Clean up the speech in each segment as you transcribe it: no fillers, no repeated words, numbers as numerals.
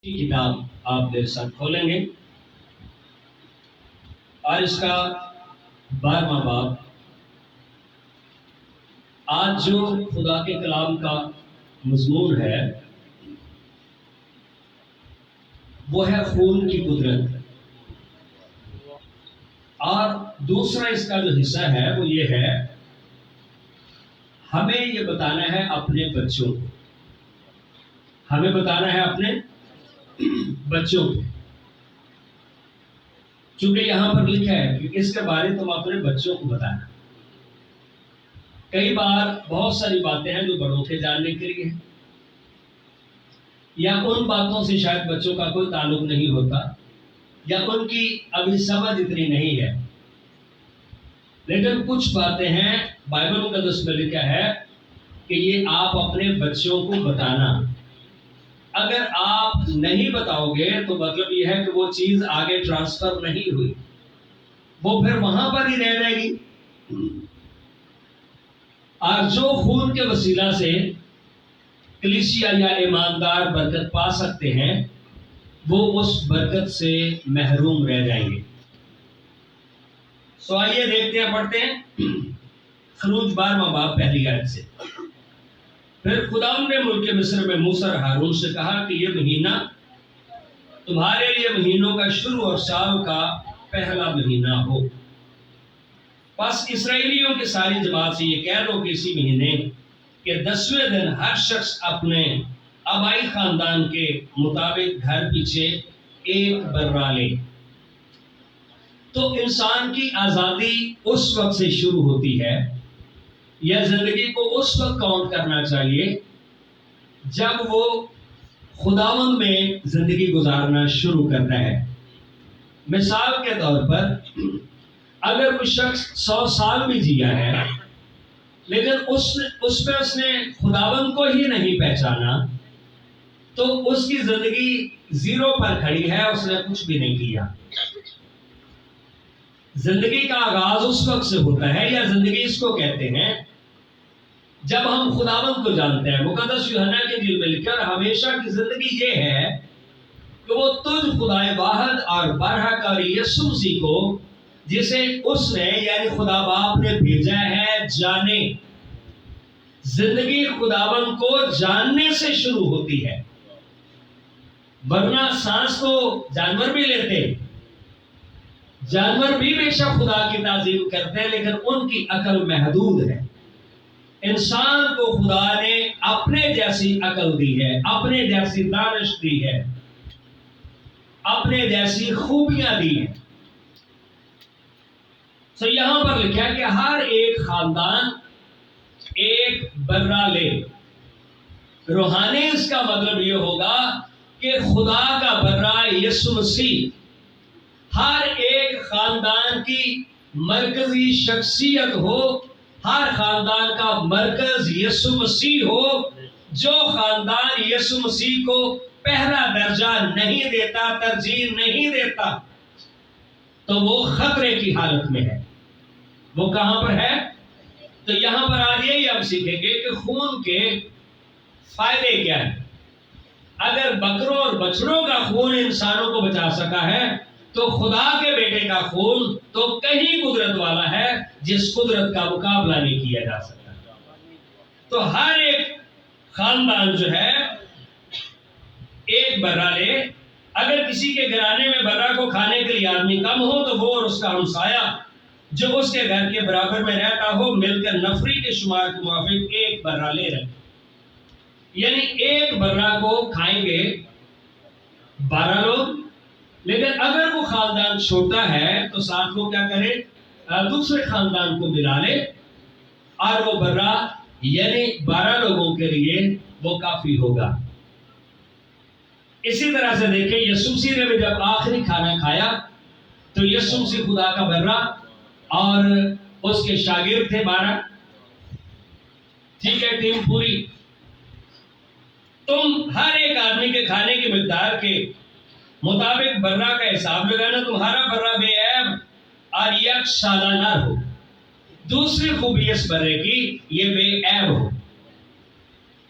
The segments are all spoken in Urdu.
کتاب آپ میرے ساتھ کھولیں گے اور اس کا 12واں باب آج جو خدا کے کلام کا مضمون ہے وہ ہے خون کی قدرت، اور دوسرا اس کا جو حصہ ہے وہ یہ ہے ہمیں یہ بتانا ہے اپنے بچوں کو، ہمیں بتانا ہے اپنے بچوں کو، چونکہ یہاں پر لکھا ہے کہ اس کے بارے تم اپنے بچوں کو بتانا۔ کئی بار بہت ساری باتیں ہیں جو بڑوں کے جاننے کے لیے ہیں، یا ان باتوں سے شاید بچوں کا کوئی تعلق نہیں ہوتا، یا ان کی ابھی سمجھ اتنی نہیں ہے، لیکن کچھ باتیں ہیں بائبل مقدس میں لکھا ہے کہ یہ آپ اپنے بچوں کو بتانا۔ اگر آپ نہیں بتاؤ گے تو مطلب یہ ہے کہ وہ چیز آگے ٹرانسفر نہیں ہوئی، وہ پھر وہاں پر ہی رہ جائے گی، اور جو خون کے وسیلہ سے کلیسیا یا ایماندار برکت پا سکتے ہیں وہ اس برکت سے محروم رہ جائیں گے۔ سو آئیے دیکھتے ہیں، پڑھتے ہیں خروج 12واں باب پہلی آیت سے۔ پھر خدا نے ملک مصر میں موسیٰ اور ہارون سے کہا کہ یہ مہینہ تمہارے لیے مہینوں کا شروع اور سال کا پہلا مہینہ ہو۔ پس اسرائیلیوں کی ساری جماعت سے یہ کہہ دو کہ اسی مہینے کہ 10ویں دن ہر شخص اپنے آبائی خاندان کے مطابق گھر پیچھے ایک برا لے۔ تو انسان کی آزادی اس وقت سے شروع ہوتی ہے، یا زندگی کو اس وقت کاؤنٹ کرنا چاہیے جب وہ خداوند میں زندگی گزارنا شروع کرتا ہے۔ مثال کے طور پر اگر کوئی شخص 100 سال بھی جیا ہے لیکن اس نے خداوند کو ہی نہیں پہچانا تو اس کی زندگی زیرو پر کھڑی ہے، اس نے کچھ بھی نہیں کیا۔ زندگی کا آغاز اس وقت سے ہوتا ہے، یا زندگی اس کو کہتے ہیں جب ہم خداوند کو جانتے ہیں۔ مقدس یوحنا کے انجیل میں لکھا ہے ہمیشہ کی زندگی یہ ہے کہ وہ تجھ خدائے واحد اور برحق اور یسوع مسیح کو جسے اس نے یعنی خدا باپ نے بھیجا ہے جانے۔ زندگی خداوند کو جاننے سے شروع ہوتی ہے، ورنہ سانس تو جانور بھی لیتے، جانور بھی بے شک خدا کی تعظیم کرتے ہیں لیکن ان کی عقل محدود ہے۔ انسان کو خدا نے اپنے جیسی عقل دی ہے، اپنے جیسی دانش دی ہے، اپنے جیسی خوبیاں دی ہیں۔ تو یہاں پر لکھا ہے کہ ہر ایک خاندان ایک برا لے۔ روحانی اس کا مطلب یہ ہوگا کہ خدا کا برا یسوع مسیح ہر ایک خاندان کی مرکزی شخصیت ہو، ہر خاندان کا مرکز یسوع مسیح ہو۔ جو خاندان یسوع مسیح کو پہلا درجہ نہیں دیتا، ترجیح نہیں دیتا، تو وہ خطرے کی حالت میں ہے۔ وہ کہاں پر ہے؟ تو یہاں پر آج یہی ہم سیکھیں گے کہ خون کے فائدے کیا ہیں۔ اگر بکروں اور بچڑوں کا خون انسانوں کو بچا سکا ہے تو خدا کے بیٹے کا خون تو کہیں قدرت والا ہے جس قدرت کا مقابلہ نہیں کیا جا سکتا۔ تو ہر ایک خاندان جو ہے ایک برا لے۔ اگر کسی کے گھرانے میں برا کو کھانے کے لیے آدمی کم ہو تو وہ اور اس کا ہمسایہ جو اس کے گھر کے برابر میں رہتا ہو مل کر نفری کے شمار کے موافق ایک برا لے رہے، یعنی ایک برا کو کھائیں گے 12 لوگ۔ لیکن اگر وہ خاندان چھوٹا ہے تو ساتھ کو کیا کرے، دوسرے خاندان کو ملا لے، اور وہ برا یعنی 12 لوگوں کے لیے وہ کافی ہوگا۔ اسی طرح سے دیکھیں یسوع مسیح نے بھی جب آخری کھانا کھایا تو یسوع مسیح خدا کا برا اور اس کے شاگرد تھے 12۔ ٹھیک ہے، ٹیم پوری۔ تم ہر ایک آدمی کے کھانے کی مقدار کے مطابق برا کا حساب لگانا، تمہارا برا بے عیب اور یک سالانہ ہو۔ دوسری خوبی اس برے کی یہ بے عیب ہو۔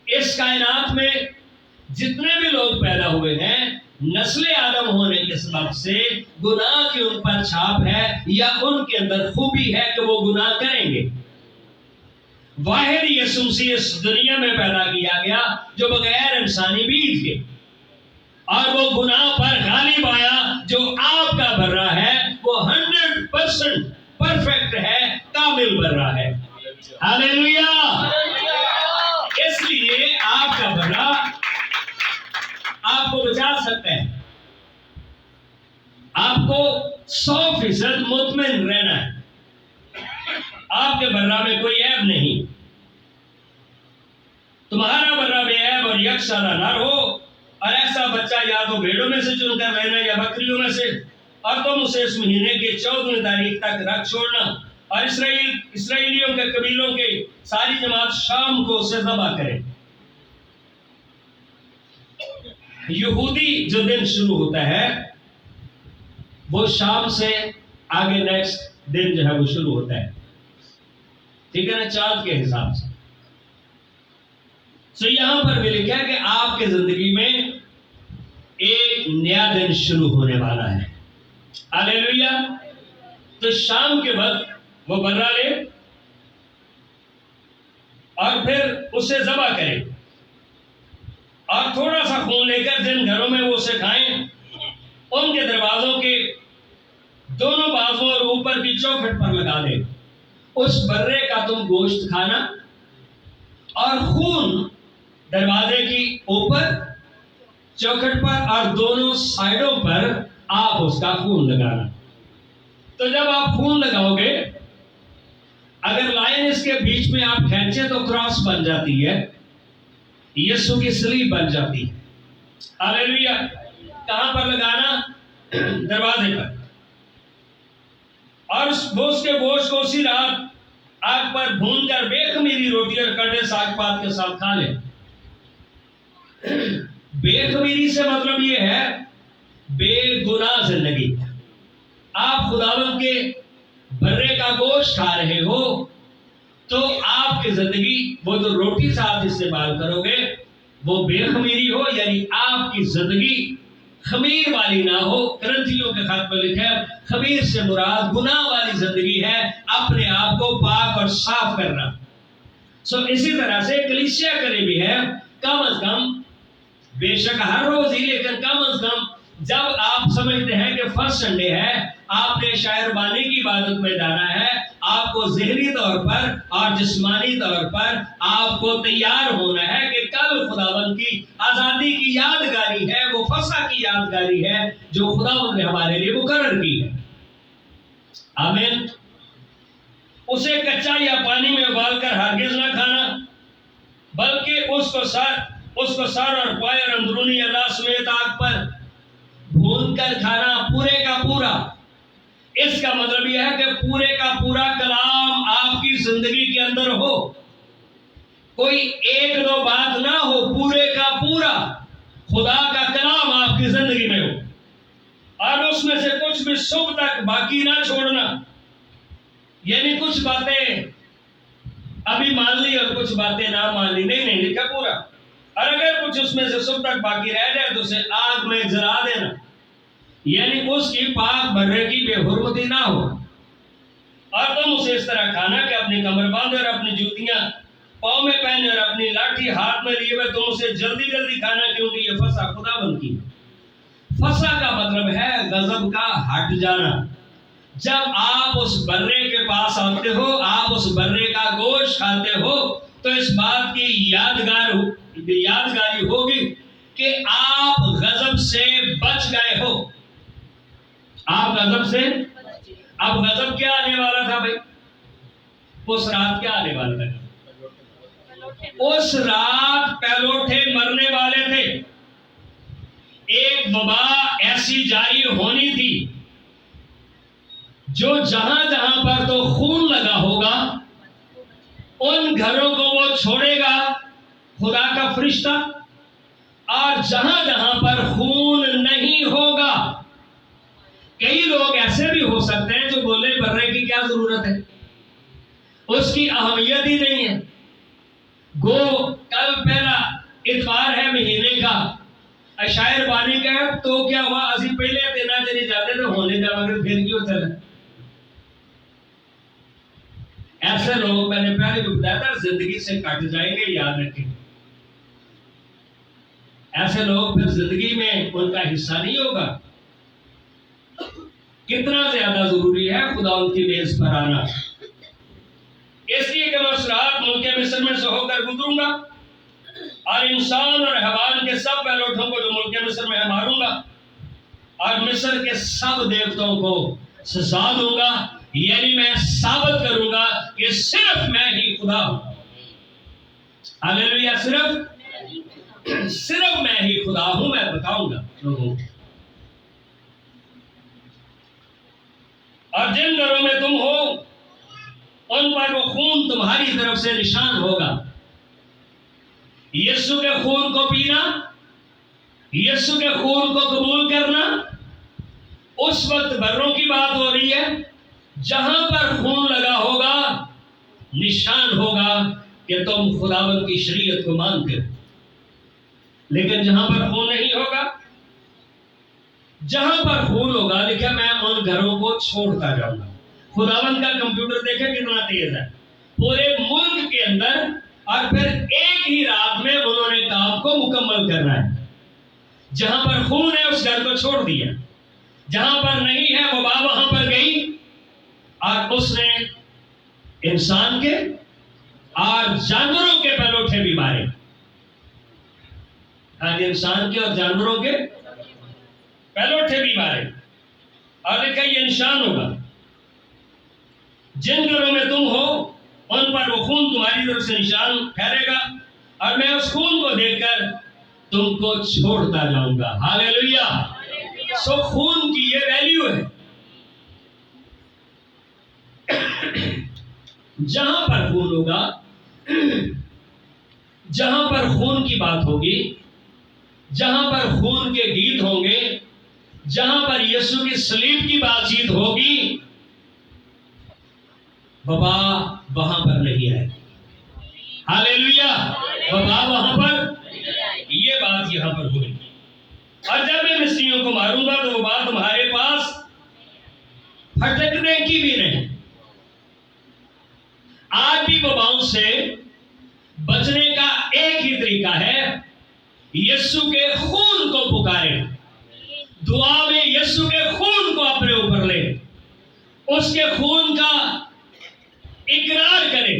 اس کائنات میں جتنے بھی لوگ پیدا ہوئے ہیں نسل آدم ہونے کے سبب سے گناہ کی ان پر چھاپ ہے یا ان کے اندر خوبی ہے کہ وہ گناہ کریں گے۔ واحد یسوع مسیح اس دنیا میں پیدا کیا گیا جو بغیر انسانی بیج کے، اور وہ گناہ پر غالب آیا۔ جو آپ کا برہ ہے وہ 100% پرفیکٹ ہے، کامل برہ ہے۔ ہاللیلویہ! اس لیے آپ کا برہ آپ کو بچا سکتا ہے، آپ کو 100% مطمئن رہنا ہے۔ آپ کے برہ میں کوئی عیب نہیں، تمہارا برہ بے عیب اور یکساں نر ہو، اور ایسا بچہ یا تو بھیڑوں میں سے چن کر لینا یا بکریوں میں سے، اور تم اسے اس مہینے کے 14ویں تاریخ تک رکھ چھوڑنا، اور اسرائیلیوں کے قبیلوں کے ساری جماعت شام کو اسے ذبح کرے۔ یہودی جو دن شروع ہوتا ہے وہ شام سے آگے نیکسٹ دن جو ہے وہ شروع ہوتا ہے، ٹھیک ہے نا، چاند کے حساب سے۔ تو یہاں پر بھی لکھا ہے کہ آپ کی زندگی میں ایک نیا دن شروع ہونے والا ہے۔ ہاللیلویہ! تو شام کے وقت وہ برہ لے اور پھر اسے ذبح کرے، اور تھوڑا سا خون لے کر جن گھروں میں وہ اسے کھائیں ان کے دروازوں کے دونوں بازوں اور اوپر کی چوکھٹ پر لگا دے۔ اس برے کا تم گوشت کھانا، اور خون دروازے کی اوپر، چوکھٹ پر اور دونوں سائڈوں پر آپ اس کا خون لگانا۔ تو جب آپ خون لگاؤ گے، اگر لائن اس کے بیچ میں آپ کھینچے تو کراس بن جاتی ہے، یسوع کی صلیب بن جاتی ہے۔ ہاللیلویہ! کہاں پر لگانا؟ دروازے پر۔ اور اس کے گوشت کو اسی رات آگ پر بھون کر بے خمیری روٹی اور کڑے ساگ پات کے ساتھ کھا لیں۔ بے خمیری سے مطلب یہ ہے بے گناہ زندگی۔ آپ خداوند کے برے کا گوشت کھا رہے ہو تو آپ کی زندگی، وہ جو روٹی سے آپ استعمال کرو گے وہ بے خمیری ہو، یعنی آپ کی زندگی خمیر والی نہ ہو۔ کرنتھیوں کے خط میں لکھا ہے خمیر سے مراد گناہ والی زندگی ہے، اپنے آپ کو پاک اور صاف کرنا۔ اسی طرح سے کلیسیا کرے بھی ہے، کم از کم، بے شک ہر روز ہی، لیکن کم از کم جب آپ سمجھتے ہیں کہ فرسٹ سنڈے ہے، آپ نے شاعر بانی کی عبادت میں جانا ہے، آپ کو ذہنی طور پر اور جسمانی طور پر آپ کو تیار ہونا ہے کہ کل خداوند کی آزادی کی یادگاری ہے، وہ فسح کی یادگاری ہے جو خداوند نے ہمارے لیے مقرر کی ہے۔ آمین۔ اسے کچا یا پانی میں ابال کر ہرگز نہ کھانا، بلکہ اس کو سر اور پائے اور اندرونی اعضاء سمیت آگ پر بھون کر کھانا، پورے کا پورا۔ اس کا مطلب یہ ہے کہ پورے کا پورا کلام آپ کی زندگی کے اندر ہو، کوئی ایک دو بات نہ ہو، پورے کا پورا خدا کا کلام آپ کی زندگی میں ہو، اور اس میں سے کچھ بھی صبح تک باقی نہ چھوڑنا، یعنی کچھ باتیں ابھی مان لی اور کچھ باتیں نہ مان لی، نہیں لکھا پورا۔ اور اگر کچھ اس میں سے صبح تک باقی رہ جائے تو اسے آگ میں جلا دینا، یعنی اس کی پاک برے کی بے حرمتی نہ ہو۔ اور تم اسے اس طرح کھانا کہ اپنی کمر باندھے اور اپنی جوتیاں پاؤں میں پہنے اور اپنی لاٹھی ہاتھ میں لیے ہوئے تم اسے جلدی جلدی کھانا، کیونکہ یہ فسح خداوند کی ہے۔ فسح کا مطلب ہے غضب کا ہٹ جانا۔ جب آپ اس برے کے پاس آتے ہو، آپ اس برے کا گوشت کھاتے ہو، تو اس بات کی یادگاری ہوگی کہ آپ غضب سے بچ گئے ہو۔ آپ غضب سے، اب غضب کیا آنے والا تھا بھائی؟ اس رات کیا آنے والا تھا؟ اس رات پہلوٹے مرنے والے تھے، ایک وبا ایسی جاری ہونی تھی جو جہاں جہاں پر تو خون لگا ہوگا ان گھروں کو وہ چھوڑے گا خدا کا فرشتہ، اور جہاں جہاں پر خون نہیں ہوگا، کئی لوگ ایسے بھی ہو سکتے ہیں جو بولے برے کی کیا ضرورت ہے، اس کی اہمیت ہی نہیں ہے، گو کل پہلا اتوار ہے مہینے کا، شاعر بانی کا تو کیا ہوا اسی پہلے دینا چلی جاتے تو ہونے جا مگر پھر کیوں چلا. ایسے لوگ میں نے پہلے بھی بتایا تھا زندگی سے کٹ جائیں گے, یاد رکھیں. ایسے لوگ پھر زندگی میں ان کا حصہ نہیں ہوگا. کتنا زیادہ ضروری ہے خدا ان کی میز پر آنا. اس لیے کہ میں اس رات ملک مصر میں سے ہو کر گزروں گا اور انسان اور حیوان کے سب پہلوٹوں کو جو ملک مصر میں ہے ماروں گا اور مصر کے سب دیوتوں کو سزا دوں گا. یعنی میں ثابت کروں گا کہ صرف میں ہی خدا ہوں. ہاللیلویا. صرف میں ہی خدا ہوں. میں بتاؤں گا لوگوں کو. اور جن گھروں میں تم ہو ان پر وہ خون تمہاری طرف سے نشان ہوگا. یسوع کے خون کو پینا, یسوع کے خون کو قبول کرنا, اس وقت بروں کی بات ہو رہی ہے. جہاں پر خون لگا ہوگا نشان ہوگا کہ تم خداوند کی شریعت کو مانتے ہو. لیکن جہاں پر خون نہیں ہوگا, جہاں پر خون ہوگا, دیکھیں میں ان گھروں کو چھوڑتا جاؤں گا. خداوند کا کمپیوٹر دیکھیں کتنا تیز ہے. پورے ملک کے اندر اور پھر ایک ہی رات میں انہوں نے کام کو مکمل کرنا ہے. جہاں پر خون ہے اس گھر کو چھوڑ دیا, جہاں پر نہیں ہے وبا وہاں پر گئی اور اس نے انسان کے اور جانوروں کے پہلوٹے بھی مارے. انسان کے اور جانوروں کے پہلوٹے بھی مارے. اور دیکھا یہ نشان ہوگا. جن گھروں میں تم ہو ان پر وہ خون تمہاری طرف سے نشان ٹھہرے گا اور میں اس خون کو دیکھ کر تم کو چھوڑتا جاؤں گا. ہاللیلویا. سو خون کی یہ ویلیو ہے. جہاں پر خون ہوگا, جہاں پر خون کی بات ہوگی, جہاں پر خون کے گیت ہوں گے, جہاں پر یسوع کی صلیب کی بات چیت ہوگی, وبا وہاں پر نہیں آئے گی. ہاللیلویا. وبا وہاں پر, یہ بات یہاں پر ہوگی. اور جب میں مصریوں کو ماروں گا تو وبا تمہارے پاس پھٹکنے کی بھی نہیں. آج بھی وباؤں سے بچنے کا ایک ہی طریقہ ہے, یسوع کے خون کو پکارے, دعا میں یسوع کے خون کو اپنے اوپر لے, اس کے خون کا اقرار کرے.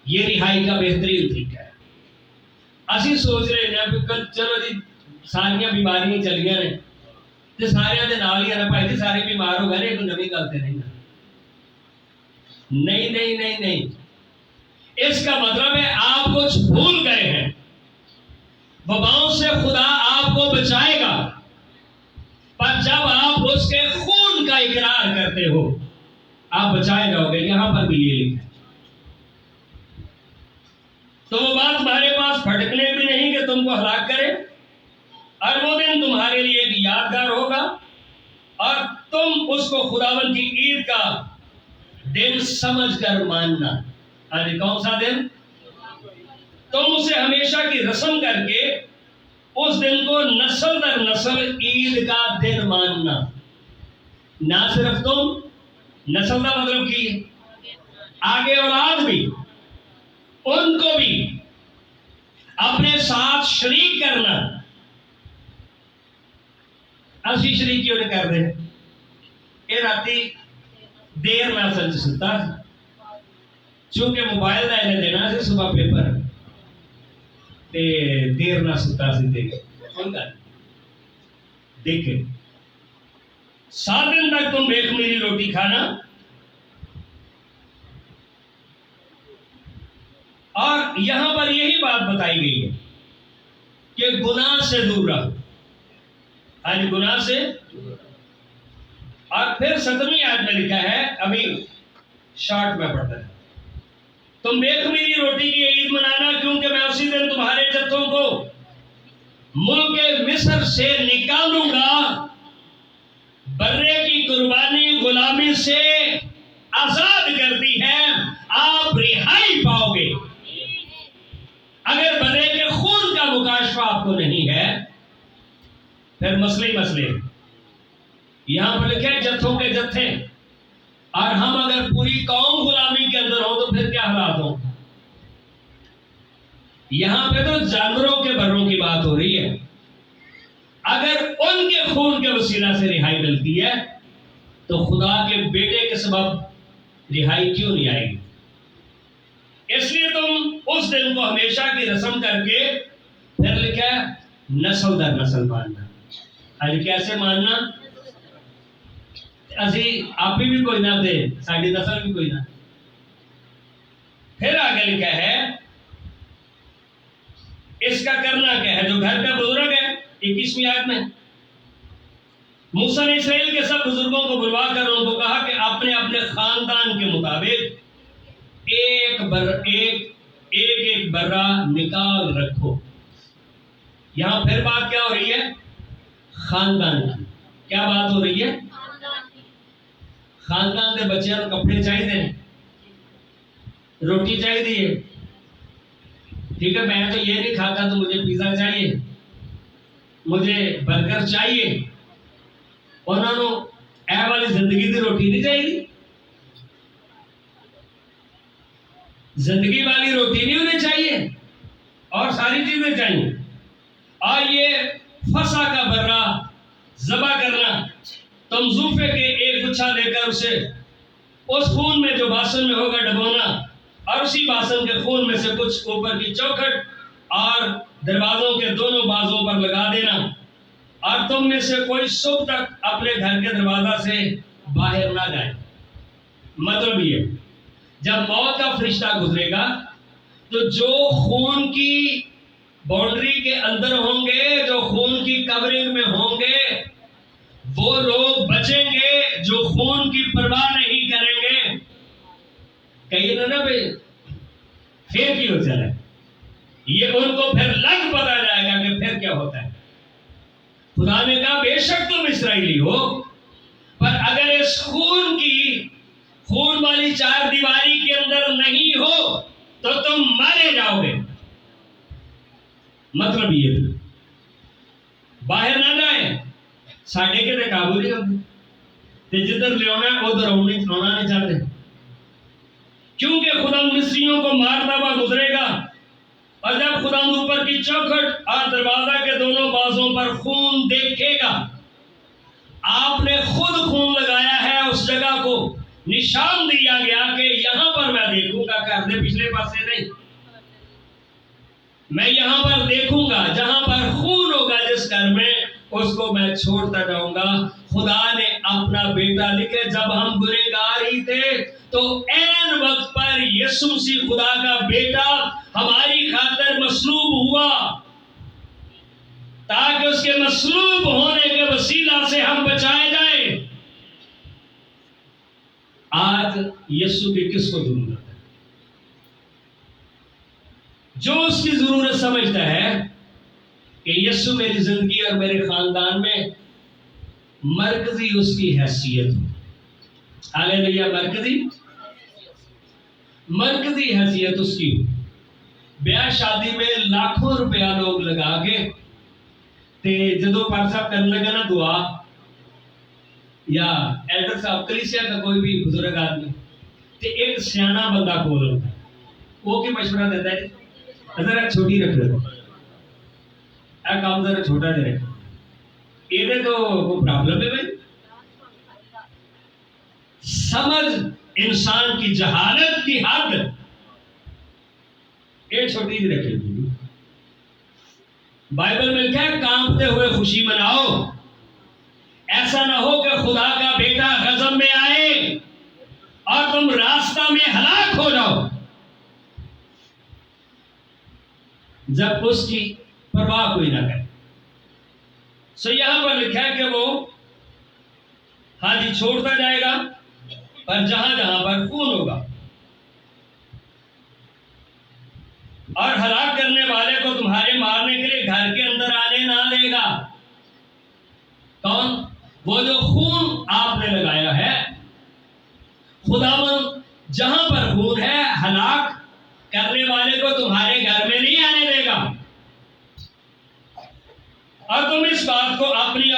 یہ رہائی کا بہترین طریقہ ہے. اسی سوچ رہے ہیں چلو جی ساریا بیماریاں چلیاں نے تو سارے دے نال ہی ہے نا بھائی جی سارے بیمار ہو گئے, ایک نویں گل تے نہیں. نہیں نہیں نہیں نہیں, اس کا مطلب ہے آپ کچھ بھول گئے ہیں. وباؤں سے خدا آپ کو بچائے گا, پر جب آپ اس کے خون کا اقرار کرتے ہو آپ بچائے جاؤ گے. یہاں پر بھی یہ لکھا ہے. تو وہ بات تمہارے پاس پھٹکنے بھی نہیں کہ تم کو ہلاک کرے, اور وہ دن تمہارے لیے ایک یادگار ہوگا اور تم اس کو خداوند کی عید کا دن سمجھ کر ماننا. ارے کون سا دن؟ تم اسے ہمیشہ کی رسم کر کے اس دن کو نسل در نسل عید کا دن ماننا. نہ صرف تم, نسل کا مطلب کی آگے اولاد بھی, ان کو بھی اپنے ساتھ شریک کرنا. اسی شریک کیوں نہیں کر رہے؟ یہ راتی دیر نہ سچ سکتا چونکہ موبائل کا انہیں دینا سی صبح پیپر تے دیر نہ سکتا سی دے دیکھے 7 دن تک تم بے خمیری روٹی کھانا اور یہاں پر یہی بات بتائی گئی ہے کہ گناہ سے دور رہو. آج گناہ سے, اور پھر 17ویں آیت میں لکھا ہے, ابھی شارٹ میں پڑھتا ہے, تم بے خمیری روٹی کی عید منانا کیونکہ میں اسی دن تمہارے جتھوں کو ملک مصر سے نکالوں گا. برے کی قربانی غلامی سے آزاد کرتی ہے, آپ رہائی پاؤ گے. اگر برے کے خون کا مکاشفہ کشف آپ کو نہیں ہے، پھر مسئلے مسئلے۔ یہاں پر لکھے ہیں جتھوں کے جتھے، اور ہم اگر پوری قوم غلامی کے اندر ہو تو پھر کیا حالات ہوں؟ یہاں پہ تو جانوروں کے بروں کی بات ہو رہی ہے۔ اگر ان کے خون کے وسیلہ سے رہائی ملتی ہے تو خدا کے بیٹے کے سبب رہائی کیوں نہیں آئے گی؟ اس لیے تم اس دن کو ہمیشہ کی رسم کر کے پھر لکھا ہے نسل در نسل ماننا۔ آج کیسے ماننا؟ اسی آپ بھی کوئی نہ دے، ساری نسل بھی کوئی نہ۔ پھر آگے لکھا ہے اس کا کرنا کیا ہے؟ جو گھر کا بزرگ ہے، 21ویں آیت میں موسیٰ نے اسرائیل کے سب بزرگوں کو بلوا کر ان کو کہا کہ اپنے اپنے خاندان کے مطابق ایک برہ نکال رکھو۔ یہاں پھر بات کیا ہو رہی ہے؟ خاندان کی۔ کیا بات ہو رہی ہے؟ خاندان کے بچے کو کپڑے چاہیے، روٹی چاہیے، ٹھیک ہے، میں تو یہ نہیں کھاتا تو مجھے پیزا چاہیے، مجھے برگر چاہیے۔ انہوں نے اے والی زندگی کی روٹی نہیں چاہیے، زندگی والی روٹی نہیں انہیں چاہیے، اور ساری چیزیں چاہیے۔ اور یہ فسح کا برہ ذبح کرنا، تم زوفے کے ایک گچھا لے کر اسے اس خون میں جو باسن میں ہوگا ڈبونا، اور اسی باسن کے خون میں سے کچھ اوپر کی چوکھٹ اور دروازوں کے دونوں بازوں پر لگا دینا، اور تم میں سے کوئی صبح تک اپنے گھر کے دروازہ سے باہر نہ جائے۔ مطلب یہ جب موت کا فرشتہ گزرے گا تو جو خون کی باؤنڈری کے اندر ہوں گے، جو خون کی کورنگ میں ہوں گے، وہ لوگ بچیں گے جو خون کی پرواہ نہیں کریں گے۔ کہیں نہ بھائی پھر کی ہو چلے، یہ ان کو پھر لگ پتا جائے گا کہ پھر کیا ہوتا ہے۔ خدا نے کہا بے شک تم اسرائیلی ہو، پر اگر اس خون والی چار دیواری کے اندر نہیں ہو تو تم مارے جاؤ گے۔ مطلب یہ تھا باہر نہ جائیں، ساڈے کے قابو نہیں ہوتے، جدھر لے آنا ہے ادھر آنا نہیں چاہتے، کیونکہ خدا مصریوں کو مارتا ہوا گزرے گا، اور جب خدا اوپر کی چوکھٹ اور دروازہ کے دونوں بازوں پر خون دیکھے گا، آپ نے خود خون لگایا ہے، اس جگہ کو نشان دیا گیا کہ یہاں پر میں دیکھوں گا، کر دے پچھلے پاسے نہیں، میں یہاں پر دیکھوں گا، جہاں پر خون ہوگا جس گھر میں، اس کو میں چھوڑتا جاؤں گا۔ خدا نے اپنا بیٹا لکھے جب ہم گنہگار ہی تھے تو عین وقت پر یسوع مسیح خدا کا بیٹا ہماری خاطر مصلوب ہوا، تاکہ اس کے مصلوب ہونے کے وسیلہ سے ہم بچائے جائیں۔ آج یسوع کی کس کو ضرورت ہے؟ جو اس کی ضرورت سمجھتا ہے کہ یسوع میری زندگی اور میرے خاندان میں مرکزی اس کی حیثیت ہو۔ ہاللیلویا، مرکزی حیثیت اس کی ہو۔ بیاہ شادی میں لاکھوں روپیہ لوگ لگا کے تے جدو پاک صاحب کرنے لگا نا دعا، یا ایلڈر صاحب کلیسیا کا کوئی بھی بزرگ آدمی تے ایک سیانا بندہ کول ہوتا ہے، وہ کی مشورہ دیتا ہے ذرا چھوٹی رکھ دو، اے کام ذرا چھوٹا دے رکھ، یہ تو کوئی پرابلم ہے بھائی۔ سمجھ انسان کی جہالت کی حد یہ چھوٹی ہی رکھے گی۔ بائبل میں لکھا ہے کانپتے ہوئے خوشی مناؤ، ایسا نہ ہو کہ خدا کا بیٹا غضب میں آئے اور تم راستہ میں ہلاک ہو جاؤ، جب اس کی پرواہ کوئی نہ کرے۔ سو یہاں پر لکھا ہے کہ وہ ہاں جی چھوڑتا جائے گا، پر جہاں جہاں پر خون ہوگا، اور ہلاک کرنے والے کو تمہارے مارنے کے لیے گھر کے اندر آنے نہ دے گا۔ کون؟ وہ جو خون آپ نے لگایا ہے، خداوند جہاں پر خون ہے ہلاک کرنے والے کو تمہارے گھر میں نہیں آنے دے گا۔ اور تم اس بات کو اپنی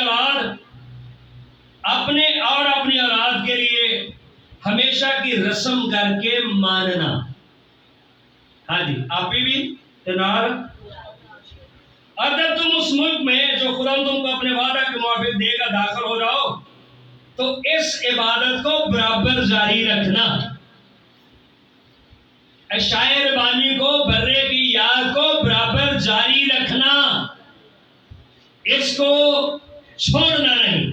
اولاد کے لیے ہمیشہ کی رسم کر کے ماننا. ہاں جی، آپ بھی تنار. اور جب تم اس ملک میں جو خدا تم کو اپنے وعدہ کے موافق دے گا داخل ہو جاؤ تو اس عبادت کو برابر جاری رکھنا. شاعر بانی کو، برے کی یاد کو برابر جاری رکھنا، اس کو چھوڑنا نہیں.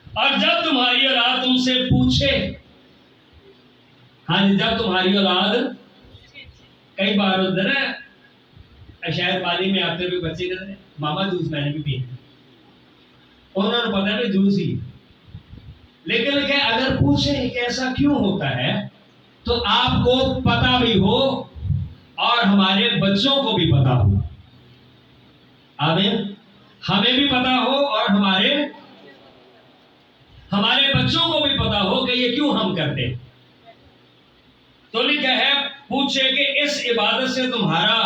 اور جب تمہاری اولاد تم سے پوچھے، ہاں جی، جب تمہاری اولاد، کئی بار ادھر ہے شاعر بانی میں آتے ہوئے بچے کہتے ہیں ماما جوس میں نے بھی پیا، انہوں نے پتا ہے جوس ہی، لیکن کہ اگر پوچھیں کہ ایسا کیوں ہوتا ہے تو آپ کو پتا بھی ہو اور ہمارے بچوں کو بھی پتا ہو. آمین. ہمیں بھی پتا ہو اور ہمارے بچوں کو بھی پتا ہو کہ یہ کیوں ہم کرتے. تو لکھا ہے پوچھے کہ اس عبادت سے تمہارا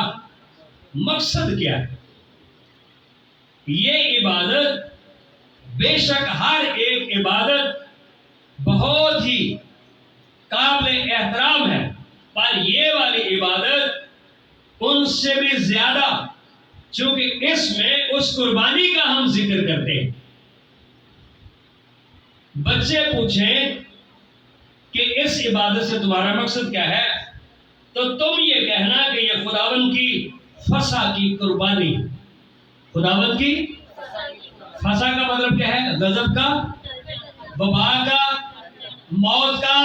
مقصد کیا ہے. یہ عبادت بے شک ہر ایک عبادت بہت ہی قابل احترام ہے، پر یہ والی عبادت ان سے بھی زیادہ، چونکہ اس میں اس قربانی کا ہم ذکر کرتے ہیں. بچے پوچھیں کہ اس عبادت سے تمہارا مقصد کیا ہے تو تم یہ کہنا کہ یہ خداوند کی فسح کی قربانی. خداوند کی فسح کا مطلب کیا ہے؟ غضب کا، وبا کا، موت کا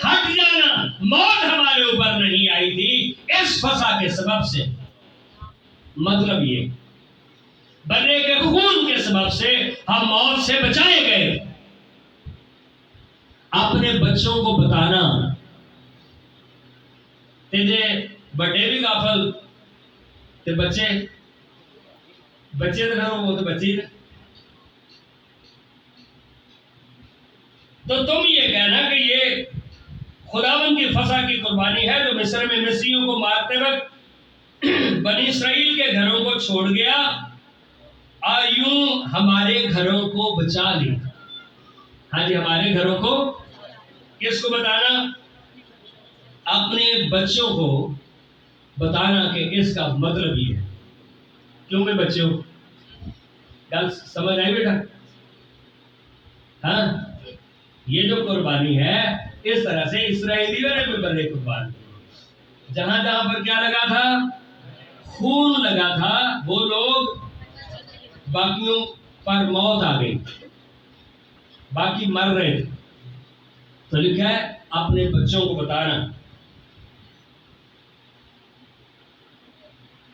ہٹ جانا. موت ہمارے اوپر نہیں آئی تھی اس فسح کے سبب سے. مطلب یہ بندے کے خون کے سبب سے ہم موت سے بچائے گئے. اپنے بچوں کو بتانا تیجے بڑے بھی غافل تے بچے تو وہ تو بچے. تو تم یہ کہنا کہ یہ خداوند کی فسح کی قربانی ہے جو مصر میں مسیحیوں کو مارتے وقت بنی اسرائیل کے گھروں کو چھوڑ گیا اور یوں ہمارے گھروں کو بچا لیا. ہاں جی، ہمارے گھروں کو. کس کو بتانا؟ اپنے بچوں کو بتانا کہ اس کا مطلب یہ ہے. کیوں میں بچوں گل سمجھ آئی بیٹا؟ ہاں، یہ جو قربانی ہے اس طرح سے اسرائیلیوں نے بھی بڑے قربان کیے. جہاں جہاں پر کیا لگا تھا؟ خون لگا تھا. وہ لوگ باقیوں پر موت آ گئی، باقی مر رہے تھے. تو لکھا ہے اپنے بچوں کو بتانا.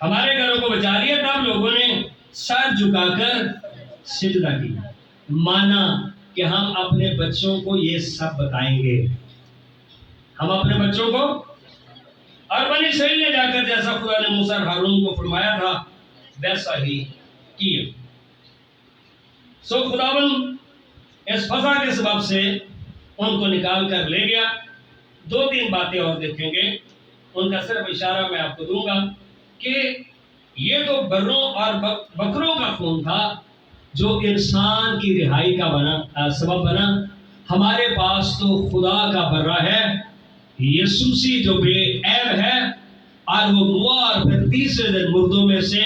ہمارے گھروں کو بچا لیا. تب لوگوں نے سر جھکا کر سجدہ کیا، مانا کہ ہم اپنے بچوں کو یہ سب بتائیں گے. ہم اپنے بچوں کو، اور بنی اسرائیل نے جا کر جیسا خدا نے موسیٰ اور ہارون کو فرمایا تھا ویسا ہی کیا. سو خداوند اس فسح کے سبب سے ان کو نکال کر لے گیا. 2-3 باتیں اور دیکھیں گے، ان کا صرف اشارہ میں آپ کو دوں گا کہ یہ تو بروں اور بکروں کا خون تھا جو انسان کی رہائی کا سبب بنا. ہمارے پاس تو خدا کا برہ ہے، یسوسی جو بے عیب ہے، اور وہ ہوا اور پھر تیسرے دن مردوں میں سے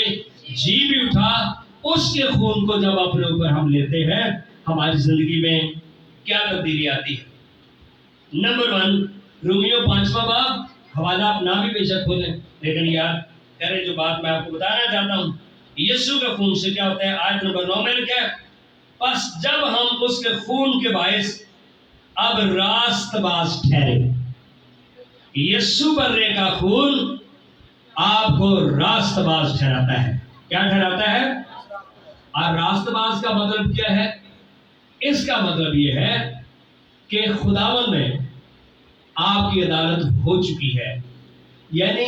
جی بھی اٹھا. اس کے خون کو جب اپنے اوپر ہم لیتے ہیں ہماری زندگی میں کیا تبدیلی آتی ہے. نمبر 1 رومیو 5واں باب، حوالہ آپ نہ بھی بے شک کھولیں لیکن یاد کریں جو بات میں آپ کو بتانا چاہتا ہوں. یسوع کے خون سے کیا ہوتا ہے؟ آیت نمبر 9 میں لکھا ہے پس جب ہم اس کے خون کے باعث اب راست باز ٹھہرے. یسوع برے کا خون آپ کو راست باز ٹھہراتا ہے. کیا ٹھہراتا ہے؟ اور راست باز کا مطلب کیا ہے؟ اس کا مطلب یہ ہے کہ خداوند میں آپ کی عدالت ہو چکی ہے، یعنی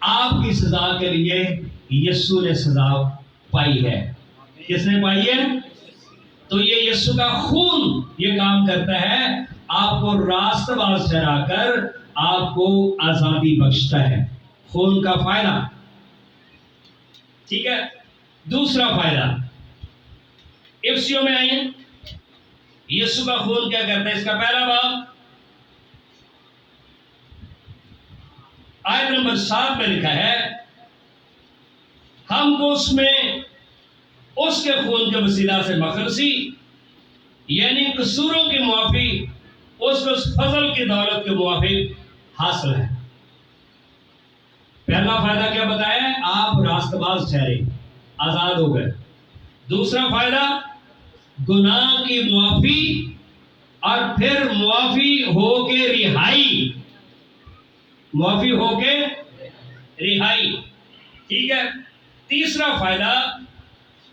آپ کی سزا کے لیے یسوع نے سزا پائی ہے. کس نے پائی ہے؟ تو یہ یسوع کا خون یہ کام کرتا ہے، آپ کو راست باز ٹھہرا کر آپ کو آزادی بخشتا ہے. خون کا فائدہ، ٹھیک ہے. دوسرا فائدہ افسیوں میں آئیے، یسوع کا خون کیا کرتا ہے؟ اس کا پہلا باب آیت نمبر 7 میں لکھا ہے، ہم کو اس میں اس کے خون کے وسیلہ سے مخلصی یعنی قصوروں کی معافی اس کو اس فضل کی دولت کے موافق حاصل ہے۔ پہلا فائدہ کیا بتایا ہے؟ آپ راست باز ٹھہرے، آزاد ہو گئے۔ دوسرا فائدہ گناہ کی معافی اور پھر معافی ہو کے رہائی، معافی ہو کے رہائی، ٹھیک ہے۔ تیسرا فائدہ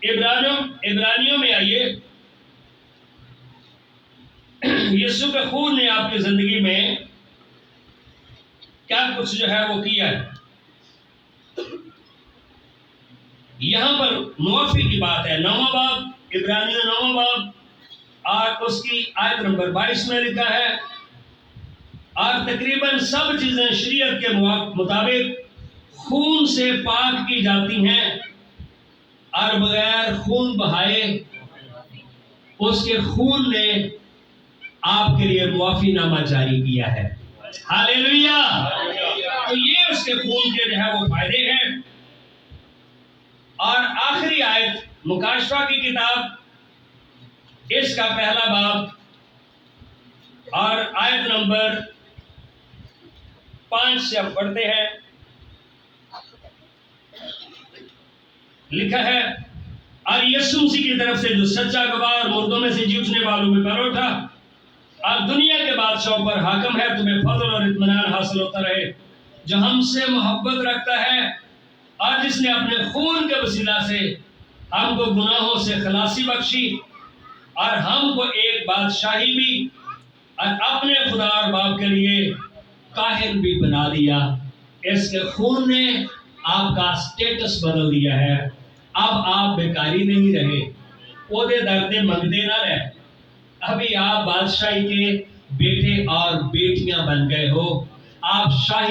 عبرانیوں میں آئیے، یسوع کے خون نے آپ کی زندگی میں کیا کچھ جو ہے وہ کیا ہے۔ یہاں پر معافی کی بات ہے، 9واں باب عبرانیوں 9واں باب اور اس کی آیت نمبر 22 میں لکھا ہے، اور تقریباً سب چیزیں شریعت کے مطابق خون سے پاک کی جاتی ہیں، اور بغیر خون بہائے اس کے خون نے آپ کے لیے معافی نامہ جاری کیا ہے۔ ہاللیلویہ! تو یہ اس کے خون کے جو ہے وہ فائدے ہیں۔ اور آخری آیت مکاشفہ کی کتاب، اس کا پہلا باب اور آیت نمبر 5 سے ہم پڑھتے ہیں، لکھا ہے، اور یسوع مسیح کی طرف سے جو سچا گواہ اور مردوں میں سے جی اٹھنے والوں میں پر اٹھا اور دنیا کے بادشاہوں پر حاکم ہے، تمہیں فضل اور اطمینان حاصل ہوتا رہے، جو ہم سے محبت رکھتا ہے اور جس نے اپنے خون کے وسیلہ سے ہم کو گناہوں سے خلاصی بخشی اور ہم کو ایک بادشاہی بھی اور اپنے خدا اور باپ کے لیے کاہن بھی بنا دیا۔ اس کے خون نے آپ کا سٹیٹس بدل دیا ہے۔ اب آپ بیکاری نہیں رہے، عہدے درجے منگتے نہ رہے، ابھی آپ بادشاہی کے بیٹے اور بیٹیاں بن گئے ہو۔ آپ شاہی